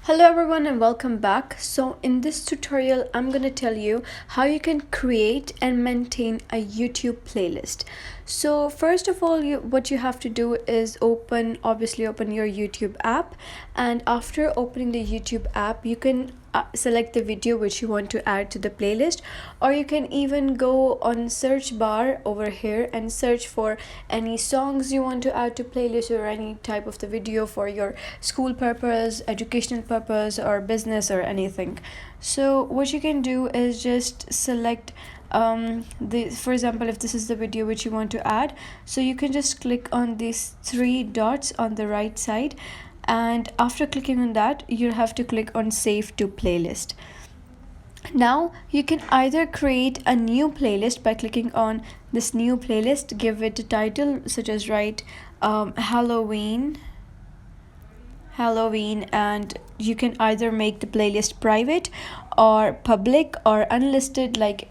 Hello everyone and welcome back. So in this tutorial I'm going to tell you how you can create and maintain a YouTube playlist. So first of all, what you have to do is obviously open your YouTube app, and after opening the YouTube app you can select the video which you want to add to the playlist, or you can even go on search bar over here and search for any songs you want to add to playlist, or any type of the video for your school purpose, educational purpose, or business, or anything. So what you can do is just select for example, if this is the video which you want to add, so you can just click on these three dots on the right side, and after clicking on that you'll have to click on save to playlist. Now you can either create a new playlist by clicking on this new playlist, give it a title such as write Halloween, and you can either make the playlist private or public or unlisted. Like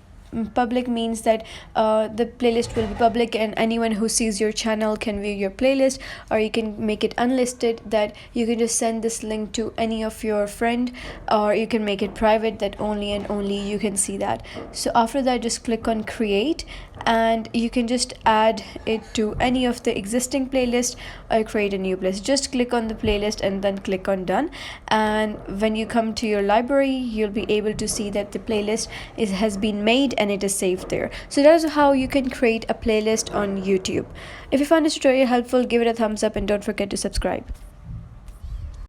public means that the playlist will be public and anyone who sees your channel can view your playlist, or you can make it unlisted, that you can just send this link to any of your friend, or you can make it private that only and only you can see that. So after that just click on create, and you can just add it to any of the existing playlist or create a new playlist. Just click on the playlist and then click on done, and when you come to your library you'll be able to see that the playlist has been made and it is saved there. So that is how you can create a playlist on YouTube. If you found this tutorial helpful, give it a thumbs up and don't forget to subscribe.